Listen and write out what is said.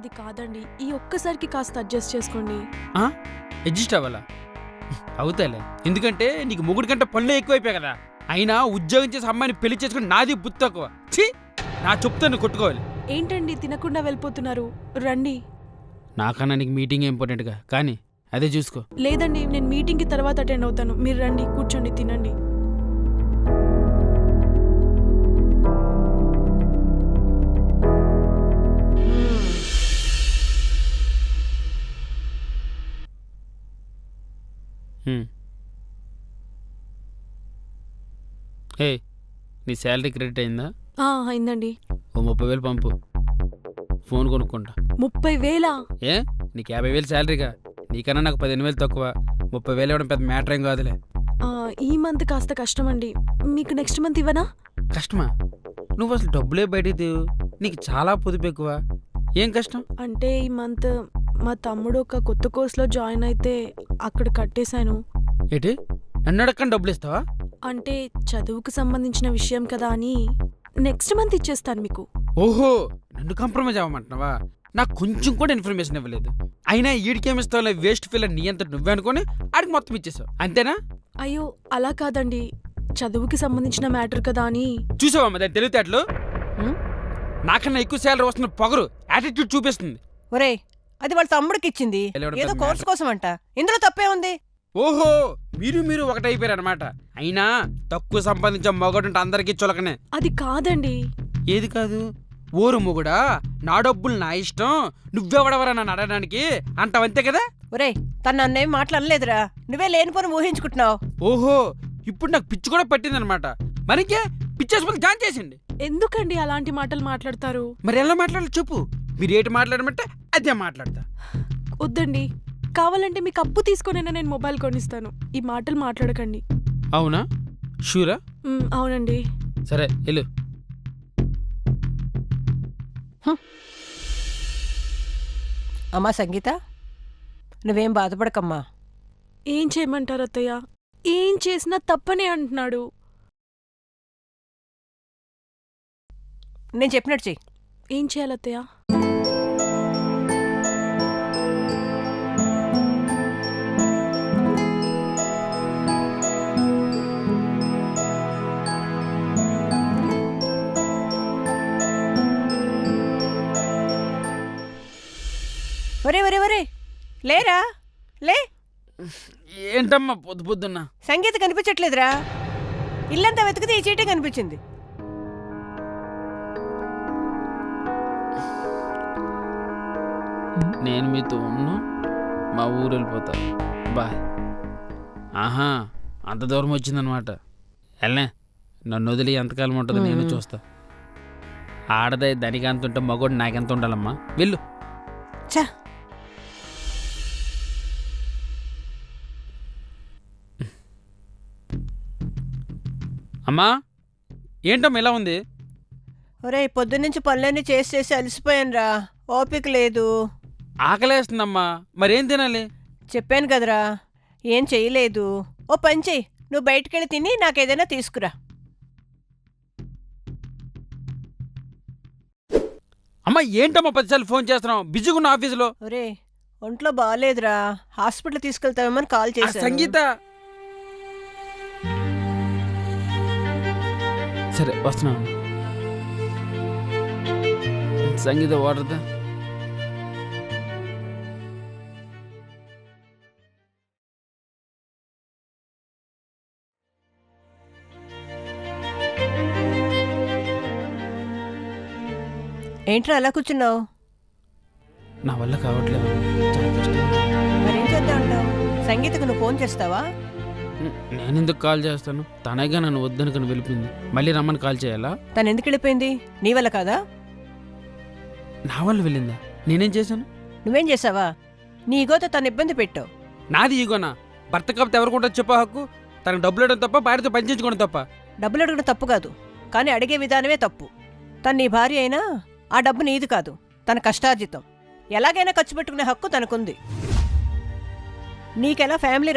అది కాదండి, ఈ ఒక్కసారికి కాస్త అడ్జస్ట్ చేసుకోండి. అడ్జస్ట్ అవ్వాలా? అవుతాలే, ఎందుకంటే నీకు మొగుడి కంటే పనులు ఎక్కువైపోయాయి కదా. అయినా ఉద్యోగం చేసి అమ్మాయిని పెళ్లి చేసుకుని నాది బుద్ధి తక్కువ. ఛీ, నా చెప్తాను కొట్టుకోవాలి. ఏంటండి తినకుండా వెళ్ళిపోతున్నారు? రండి. నాకన్నా నీకు మీటింగ్ ఇంపార్టెంట్గా, కానీ అదే చూసుకో. లేదండి, నేను మీటింగ్కి తర్వాత అటెండ్ అవుతాను. మీరు రండి, కూర్చోండి, తినండి. ఏ, నీ శాలరీ క్రెడిట్ అయిందా? అయిందండి. ఓ 30,000 పంపు, ఫోన్ కొనుక్కుంటా. 30,000? ఏ, నీకు 50,000 శాలరీగా, నీకన్నా నాకు 15,000 తక్కువ. 30,000 ఇవ్వడం పెద్ద మ్యాటర్ ఏం కాదులే. ఈ మంత్ కాస్త కష్టమండి, మీకు నెక్స్ట్ మంత్ ఇవ్వనా? కష్టమా? నువ్వు అసలు డబ్బులే బయటికి తీవు, నీకు చాలా పొదుపు ఎక్కువ. ఏం కష్టం? అంటే ఈ మంత్ మా తమ్ముడు ఒక కొత్త కోర్సులో జాయిన్ అయితే అక్కడ కట్టేశాను. ఏంటి, నన్ను అడగకుండా డబ్బులు ఇస్తావా? అంటే చదువుకు సంబంధించిన విషయం కదా అని నెక్స్ట్ మంత్ ఇచ్చేస్తాను మీకు. ఓహో, నన్ను కాంప్రమైజ్ అవ్వమంటున్నావా? నాకు కొంచెం కూడా ఇన్ఫర్మేషన్ ఇవ్వలేదు. అయినా ఈడికేమిస్తావులే, వేస్ట్ ఫీల్ నీ అంత నువ్వే అనుకుని ఆడికి మొత్తం ఇచ్చేసావు, అంతేనా? అయ్యో అలా కాదండి, చదువుకి సంబంధించిన మ్యాటర్ కదా అని. చూసావమ్మా దాని తెలివితేటలు? నాకన్నా ఎక్కువ శాలరీ వస్తున్న పొగరు, యాటిట్యూడ్ చూపిస్తుంది. ఒరే, అది వాళ్ళ తమ్ముడికి ఇచ్చింది, ఏదో కోర్సు కోసం అంట. ఇందులో తప్పే ఉంది. ఓహో, మీరు ఒకటైపోయారనమాట. అయినా తక్కువ సంపాదించే మొగడుంటే అందరికీ చులకనే. అది కాదండి. ఏది కాదు? ఓరు మొగుడా, నా డబ్బులు నా ఇష్టం, నువ్వెవడవరా నన్ను అడగడానికి అంటావంతే కదా? ఒరే, తను నన్నేం మాట్లాడలేదురా, నువ్వే లేనిపోని ఊహించుకుంటున్నావు. ఓహో, ఇప్పుడు నాకు పిచ్చి కూడా పట్టిందనమాట. మరింకే పిచ్చేసుకుని జాయిన్ చేసిండి. ఎందుకండి అలాంటి మాటలు మాట్లాడతారు? మరి ఎలా మాట్లాడాలి చెప్పు. మీరు ఏంటి మాట్లాడమంటే అదే మాట్లాడతా. వద్దండి, కావాలంటే మీకు అప్పు తీసుకొనైనా నేను మొబైల్ కొనిస్తాను. ఈ మాటలు మాట్లాడకండి. అవునా? షూరా? అవునండి. సరే వెళ్ళు. అమ్మా సంగీత, నువ్వేం బాధపడకమ్మా. ఏం చేయమంటారు అత్తయ్య? ఏం చేసినా తప్పనే అంటున్నాడు. నేను చెప్పినట్టు చెయ్యి. ఏం చేయాలి అత్తయ్య? ఒరే ఒరే ఒరే, లేరా, లే. ఏంటమ్మా పొద్దు పొద్దున్న? సంగీత కనిపించట్లేదురా. ఇల్లంతా వెతికితే ఈ చీటే కనిపించింది. నేను మీతో ఉన్నా, మా ఊరు వెళ్ళిపోతా. బాయ్. ఆహా, అంత దూరం వచ్చిందనమాట. వెళ్ళే, నన్ను వదిలి ఎంతకాలం ఉంటుందో నేను చూస్తా. ఆడదే దానికి అంత ఉంటే మగోడు నాకెంత ఉండాలమ్మా. వెళ్ళు. చా, అమ్మా, ఏంటమ్మా ఇలా ఉంది? ఒరే, పొద్దున్నుంచి పనులన్నీ చేసి అలసిపోయానురా, ఓపిక లేదు. ఆకలేస్తుందమ్మా, మరేం తినాలి? చెప్పాను కదరా, ఏం చెయ్యలేదు. ఓ పని చెయ్యి, నువ్వు బయటికెళ్ళి తిని నాకేదైనా తీసుకురా. అమ్మా, ఏంటమ్మా 10 సార్లు ఫోన్ చేస్తున్నావు? బిజీగా ఉన్న ఆఫీసులో. ఒరే, ఒంట్లో బాగాలేదురా, హాస్పిటల్ తీసుకెళ్తావేమని కాల్ చేశాను. సంగీత, సరే వస్తున్నాను. సంగీత వాటర్దా? ఏంట్రా అలా కూర్చున్నావు? నా వల్ల కావట్లేదు, చాలా కష్టం. మరేం చేద్దాం అంటావు? సంగీతకు నువ్వు ఫోన్ చేస్తావా? నేను ఎందుకు కాల్ చేస్తాను? తనగా నన్ను వద్దనుకుని వెళ్ళిపోయింది, మళ్ళీ రమ్మని కాల్ చేయాలా? తను ఎందుకు వెళ్ళిపోయింది? నీ వల్ల కాదా? నా వల్ల వెళ్ళిందా? నేనేం చేశాను? నువ్వేం చేసావా? నీ ఈగోతో తను ఇబ్బంది పెట్టావు. నాది ఈగోనా? భర్త కాబట్టి ఎవరికి చెప్పా హక్కు? తనకు డబ్బులు ఇవ్వడం తప్ప, భార్యతో పనిచేయించుకోవడం తప్ప? డబ్బులు అడగడం తప్పు కాదు, కానీ అడిగే విధానమే తప్పు. తను నీ భార్య అయినా ఆ డబ్బు నీది కాదు, తన కష్టార్జితం. ఎలాగైనా ఖర్చు పెట్టుకునే హక్కు తనకుంది. నీకెలా ఫ్యామిలీ